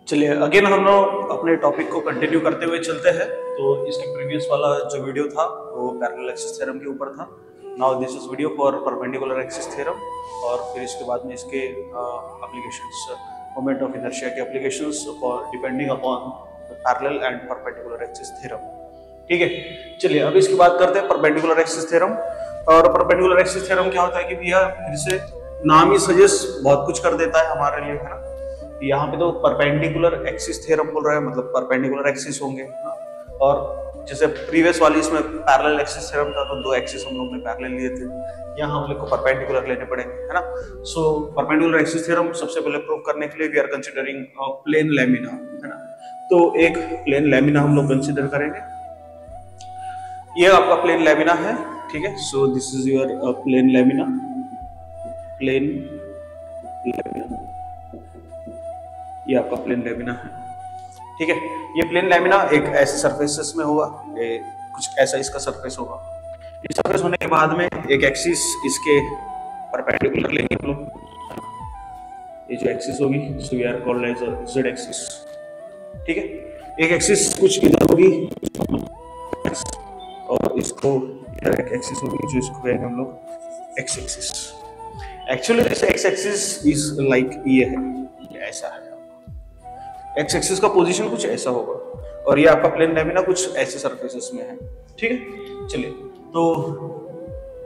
चलिए अगेन हम लोग अपने टॉपिक को कंटिन्यू करते हुए चलते हैं। तो इसके प्रीवियस वाला जो वीडियो था वो पैरेलल एक्सिस थ्योरम के ऊपर था। Now this is video for perpendicular axis theorem, और फिर इसके बाद में इसके एप्लीकेशंस, मोमेंट ऑफ इनर्शिया के applications for depending upon parallel and perpendicular axis theorem. ठीक है, चलिए अब इसकी बात करते हैं परपेंडिकुलर एक्सिस थ्योरम। और परपेंडिकुलर एक्सिस थ्योरम क्या होता है कि भैया फिर से नाम ही सजेस्ट बहुत कुछ कर देता है हमारे लिए, है ना। यहाँ पे तो परपेंडिकुलर एक्सिस थ्योरम बोल रहा है, मतलब परपेंडिकुलर एक्सिस होंगे ना। और जैसे प्रीवियस वाली इसमें पैरेलल एक्सिस थ्योरम था तो दो एक्सिस हम लोग ने पैरेलल लिए थे, यहाँ हम लोग को परपेंडिकुलर लेने पड़ेंगे, है ना। सो परपेंडिकुलर एक्सिस थ्योरम सबसे पहले प्रूव करने के लिए we are considering plane lamina, है ना। तो एक प्लेन लैमिना हम लोग कंसीडर करेंगे। ये आपका प्लेन लैमिना है, ठीक है। So this is your plane lamina, plane lamina, ये आपका प्लेन लैमिना है, ठीक है। ये प्लेन लैमिना एक ऐसे सरफेसेस में होगा, कुछ ऐसा इसका सरफेस होगा। इस सरफेस होने के बाद में एक एक्सिस इसके परपेंडिकुलर लेंगे हम लोग। ये जो एक्सिस होगी so we are called as Z axis, ठीक है। एक एक्सिस कुछ इधर होगी और इसको इधर एक एक्सिस होगी जो इसको कहेंगे हम लोग x axis. Actually this x axis is like ये है, ये ऐसा है। एक्स एक्सिस का पोजीशन कुछ ऐसा होगा और ये आपका प्लेन लैमिना कुछ ऐसे सरफेसेस में है, ठीक है। चलिए तो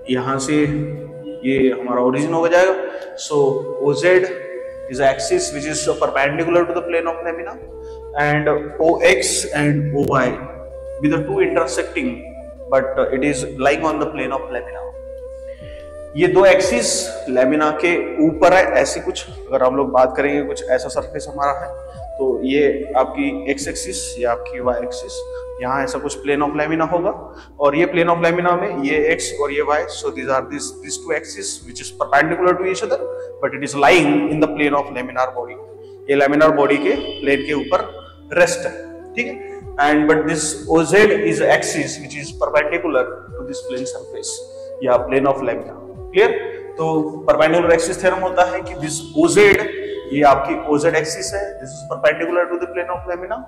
यहां से ये हमारा ओरिजिन हो जाएगा। सो OZ is axis which is perpendicular to the plane of lamina, and OX and OY with the two intersecting, but it is lying on the plane of lamina. ये दो एक्सिस लैमिना के ऊपर है, ऐसी कुछ अगर हम लोग बात करेंगे कुछ ऐसा सरफेस हमारा है, तो ये आपकी एक्स एक्सिस या आपकी वाई एक्सिस, यहाँ ऐसा कुछ प्लेन ऑफ लैमिना होगा। और ये प्लेन ऑफ लैमिना में ये एक्स और ये Y, so these are this two axis which is perpendicular to each other but it is lying in the plane of laminar body. ये लैमिनार बॉडी के plane के ऊपर रेस्ट है, ठीक है। And but this OZ is axis which is perpendicular to this plane surface या plane of lamina. Clear? तो perpendicular axis theorem होता है कि दिस OZ, ये आपकी OZ एक्सिस है, this is perpendicular to the plane of lamina.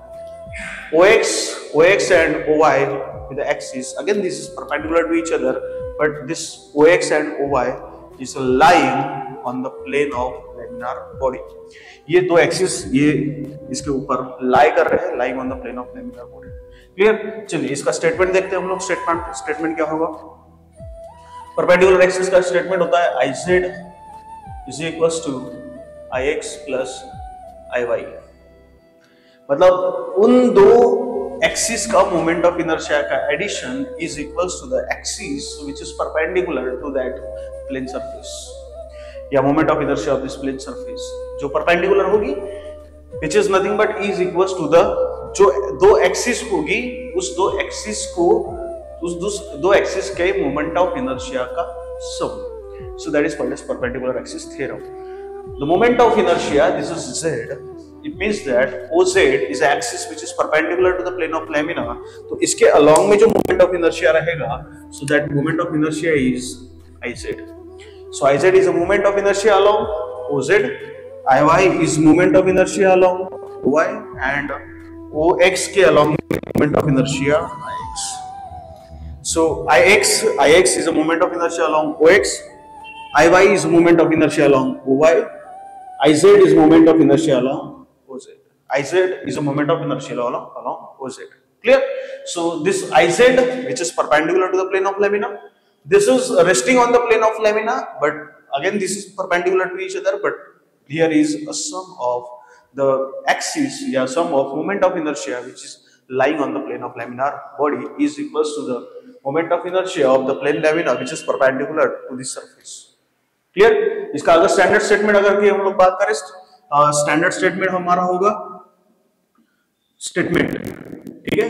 OX and OY with the axis, again this is perpendicular to each other, but this OX and OY is lying on the plane of laminar body. ये दो axis ये इसके ऊपर लाई कर रहे हैं, lying on the plane of laminar body. Clear? चलिए इसका स्टेटमेंट देखते हैं हम लोग। स्टेटमेंट क्या होगा? परपेंडिकुलर एक्सिस का स्टेटमेंट होता है IZ is equals to IX plus IY। मतलब उन दो एक्सिस का मोमेंट ऑफ इनर्शिया का addition is equals to the axis which is perpendicular to that plane surface, या moment of inertia of this plane surface जो perpendicular होगी, which is nothing but is equals to the जो दो axis होगी उस दो axis को उस दो एक्सिस के मोमेंट ऑफ इनर्शिया का sum. So that is called as perpendicular axis theorem. The moment of inertia, this is Z, it means that OZ is an axis which is perpendicular to the plane of lamina. तो इसके along में जो moment of inertia रहेगा, so that moment of inertia is IZ. So IZ is a moment of inertia along OZ, IY is moment of inertia along OY, and OX के along moment of inertia IX. So IX is a moment of inertia along OX, IY is moment of inertia along OY, IZ is moment of inertia along OZ. IZ is a moment of inertia along OZ. Clear? So this IZ, which is perpendicular to the plane of lamina, this is resting on the plane of lamina, but again this is perpendicular to each other, but here is a sum of the axis, yeah, sum of moment of inertia which is lying on the plane of laminar body is equals to the moment of inertia of the plane lamina which is perpendicular to this surface. Clear? इसका अगर standard statement अगर की हम लोग बात करें, standard statement हमारा होगा स्टेटमेंट, ठीक है।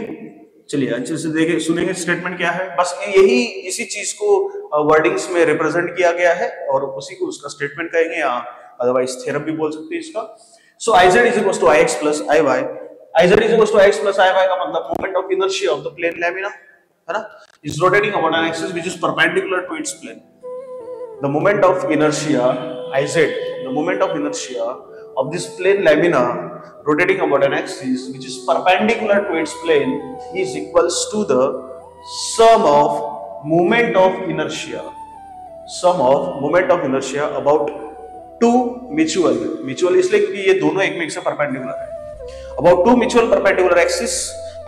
चलिए अच्छे से देखें, सुनेंगे स्टेटमेंट क्या है। बस यही इसी चीज को वर्डिंग्स में रिप्रेजेंट किया गया है और उसी को उसका स्टेटमेंट कहेंगे, या अदरवाइज थ्योरम भी बोल सकते हैं इसका। सो IZ is equals to IX plus IY। IZ is equals to IX plus IY का मतलब moment of inertia of the plane lamina, है ना, is rotating about an axis which is perpendicular to its plane. The moment of inertia IZ, the moment of inertia of this plane lamina rotating about an axis which is perpendicular to its plane is equals to the sum of moment of inertia about two mutual इसलिए कि ये दोनों एक में से perpendicular है, about two mutual perpendicular axis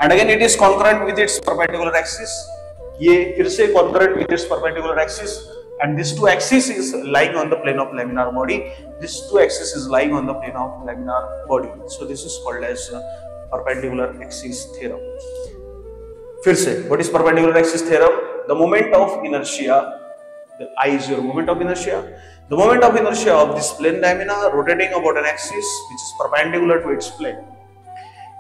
and again it is concurrent with its perpendicular axis, ये फिर से concurrent with its perpendicular axis and this two axis is lying on the plane of laminar body, this two axis is lying on the plane of laminar body, so this is called as perpendicular axis theorem. फिर से what is perpendicular axis theorem? The moment of inertia, the I is your moment of inertia. The moment of inertia of this plane lamina rotating about an axis which is perpendicular to its plane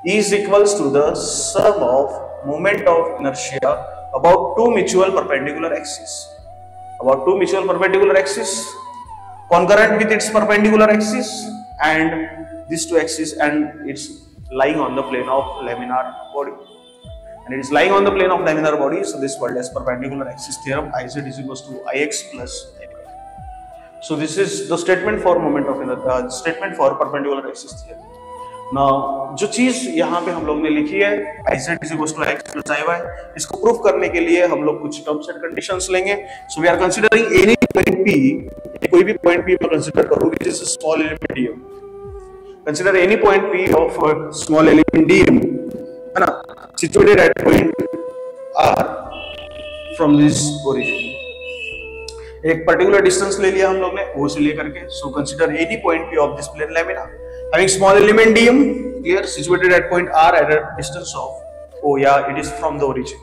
is equals to the sum of moment of inertia about two mutual perpendicular axes. About two mutual perpendicular axes concurrent with its perpendicular axis and these two axes, and it's lying on the plane of laminar body. And it is lying on the plane of laminar body, so this is called as perpendicular axis theorem. Iz is equals to Ix plus Ay. So this is the statement for moment of statement for perpendicular axis theorem. Now जो चीज यहाँ पे हम लोग ने लिखी है Iz is equals to Ix plus Iy, इसको प्रूफ करने के लिए हम लोग कुछ टर्म्स एंड कंडीशंस लेंगे. So we are considering any point P, कोई भी point P में कंसीडर करो which is a small element dm. Consider any point P of a small element dm, है ना, situated at point R from this origin. एक particular distance ले लिया हम लोग ने O से लेकर के. So consider any point P of this plane lamina having small element dm, clear, situated at point R at a distance of O. Yeah, it is from the origin.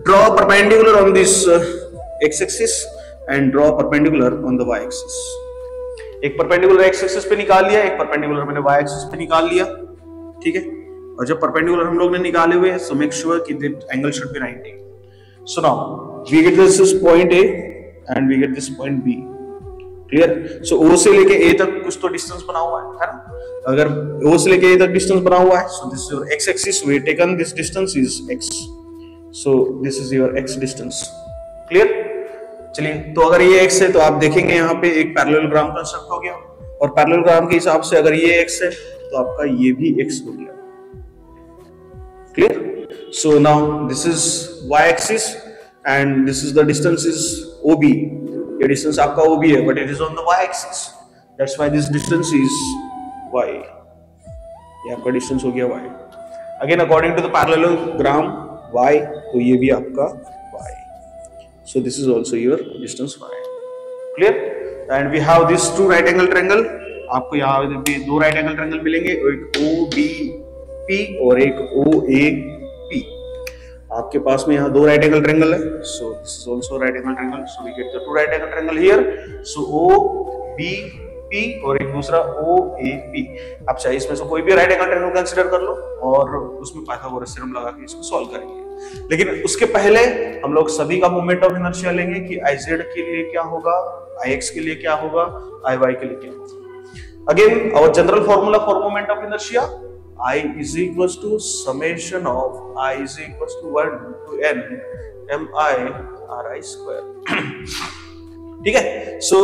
Draw perpendicular on this x-axis and draw perpendicular on the y-axis. एक perpendicular x-axis पे निकाल लिया, एक perpendicular मैंने y-axis पे निकाल लिया, ठीक है. और जब perpendicular हम लोग ने निकाले हुए, so make sure कि the angle should be 90. So now we get this point A and we get this point B. Clear? So O से लेके A तक कुछ तो डिस्टेंस बना हुआ है ना. अगर O से लेके A तक डिस्टेंस बना हुआ है, so this is your x-axis. We taken this distance is x. So this is your x distance. Clear? चलिए, तो अगर ये x है तो आप देखेंगे यहाँ पे एक पैरेललोग्राम कंस्ट्रक्ट हो गया, और पैरेललोग्राम के हिसाब से अगर ये x है तो आपका ये भी x हो गया. Clear? So now this is y-axis and this is the distance is OB. ये distance आपका OB है, but it is on the y-axis. That's why this distance is y. ये आपका distance हो गया y. Again, according to the parallelogram y, तो ये भी आपका y. So this is also your distance y. Clear? And we have this two right angle triangle. आपको यहाँ पे दो right angle triangle मिलेंगे, एक OBP और एक OAP. आपके पास में यहाँ दो राइट एंगल ट्रायंगल है, so this is also right angle triangle, so we get the two right angle triangle here. So OBP और एक दूसरा OAP. आप चाहे इसमें से कोई भी राइट एंगल ट्रायंगल कंसीडर कर लो और उसमें पाइथागोरस थ्योरम लगा के इसको सॉल्व करेंगे. लेकिन उसके पहले हम लोग सभी का मोमेंट ऑफ इनर्शिया लेंगे कि Iz के लिए क्या होगा, Ix के लिए क्या होगा, Iy के लिए क्या होगा. Again, our general formula for moment of inertia, I is equals to summation of I is equals to 1 to n mi ri square. ठीक है. So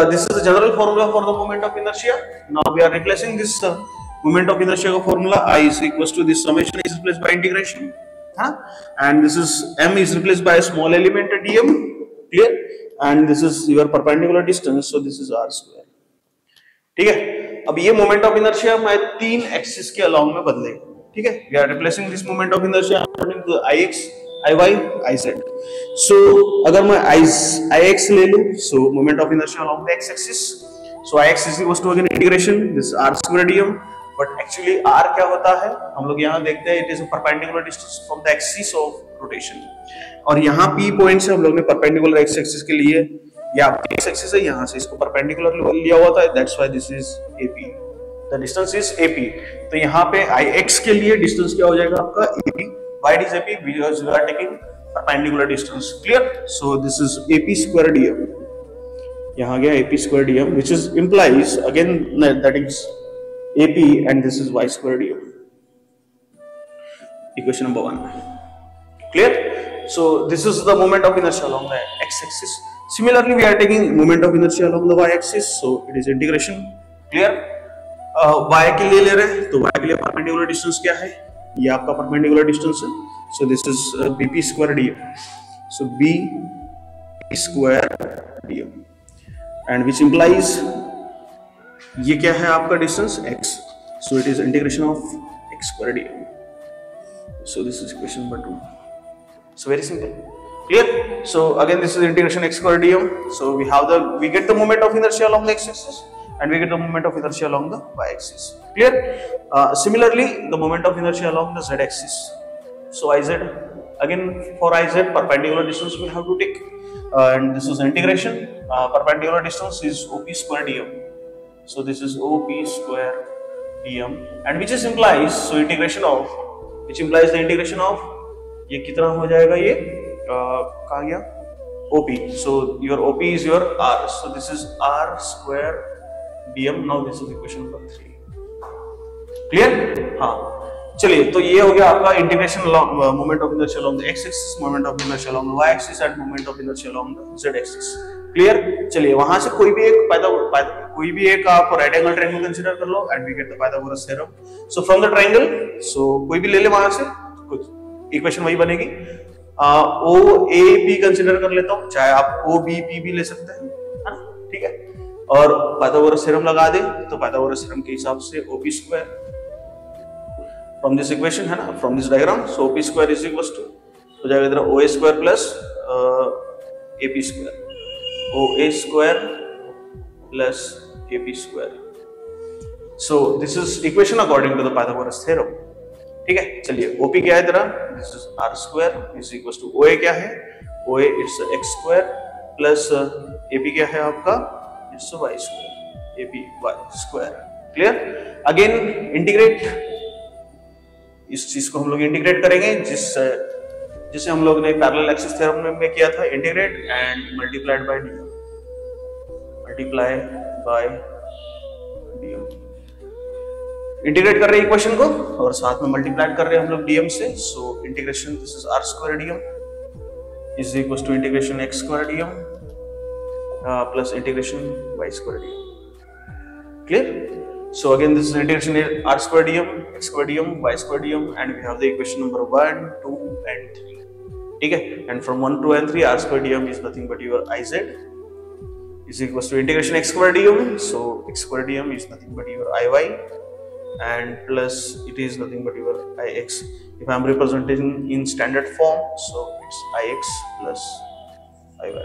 this is the general formula for the moment of inertia. Now we are replacing this moment of inertia का formula. I is equals to this summation is replaced by integration, and this is m is replaced by a small element dm. Clear? And this is your perpendicular distance, so this is r square. ठीक है. अब ये moment of inertia मैं तीन axis के along में बदलेगा. ठीक है. We are replacing this moment of inertia according to Ix, Iy, Iz. So अगर मैं Ix ले लूं, so moment of inertia along the x axis, so Ix is equal to again integration this r square dm. But actually r क्या होता है हम लोग यहाँ देखते हैं, it is a perpendicular distance from the axis of rotation. और यहाँ P पॉइंट से हम लोग ने परपेंडिकुलर x एक्सिस के लिए या x एक्सिस है, यहाँ से इसको परपेंडिकुलर लिया हुआ था, that's why this is AP. The distance is AP. तो यहाँ पे Ix के लिए डिस्टेंस क्या हो जाएगा आपका AP. Why it is AP? Because we are taking perpendicular distance. Clear? So this is AP square dm. यहाँ गया AP square dm, which is implies again that is AP and this is y square dm. Equation number 1. Clear? So this is the moment of inertia along the x-axis. Similarly, we are taking moment of inertia along the y-axis, so it is integration. Clear? y के लिए ले रहे हैं तो y के लिए perpendicular distance क्या है, ये आपका परपेंडिकुलर डिस्टेंस है, so this is bp square dm, so b square dm and which implies ये क्या है आपका distance x, so it is integration of x square dm, so this is equation number 2, so very simple, clear. So again this is integration x square dm, so we get the moment of inertia along the x axis and we get the moment of inertia along the y axis, clear. Similarly the moment of inertia along the z axis, so iz, again for iz perpendicular distance we have to take, and this is integration, perpendicular distance is op square dm, so this is op square dm and which implies, so integration of, which implies the integration of, ये कितना हो जाएगा, ये कहाँ गया, OP, so your OP is your R, so this is R square dm, now this is equation number 3, clear. हाँ चलिए, तो ये हो गया आपका integration moment of inertia along the x axis, moment of inertia along the y axis and moment of inertia along the z axis, clear. चलिए वहां से कोई भी एक आप राइट एंगल ट्रायंगल कंसीडर कर लो and we get the Pythagoras theorem, so from the triangle, so कोई भी ले ले वहां से, कुछ इक्वेशन वही बनेगी. ओ ए पी कंसीडर कर लेता हूं, चाहे आप ओ बी पी भी ले सकते हैं, है ना, ठीक है. और पाइथागोरस थ्योरम लगा दे तो पाइथागोरस थ्योरम के हिसाब से OP square from this equation, है ना, from this diagram, so OP square is equal to हो जाएगा इधर O A square plus A P square, O A square plus A P square, so this is equation according to the Pythagoras theorem, ठीक है. चलिए OP क्या है तेरा, this is R square is equal to OA क्या है, OA it's x square plus AP क्या है आपका, it's y square, AP y square, clear. Again integrate, इस चीज को हम लोग इंटीग्रेट करेंगे जिसे हम लोग ने पैरेलल एक्सिस थ्योरम में किया था, integrate and multiplied by dm, multiply by dm, integrate कर रहे हैं इक्वेशन को और साथ में मल्टीप्लाई कर रहे हैं हम लोग dm से, so integration this is r square dm is equal to integration x square dm plus integration y square dm, clear. So again this is integration r square dm, x square dm, y square dm and we have the equation number 1 2 and 3, ठीक है. And from 1 2 and 3 r square dm is nothing but your iz is equal to integration x square dm, so x square dm is nothing but your iy and plus it is nothing but your ix. If I am representing in standard form, so it's ix plus iy.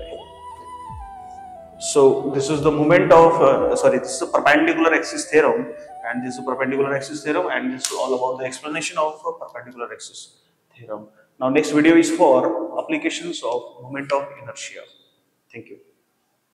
So this is the moment of this is the perpendicular axis theorem, and this is the perpendicular axis theorem, and this is all about the explanation of perpendicular axis theorem. Now next video is for applications of moment of inertia. Thank you.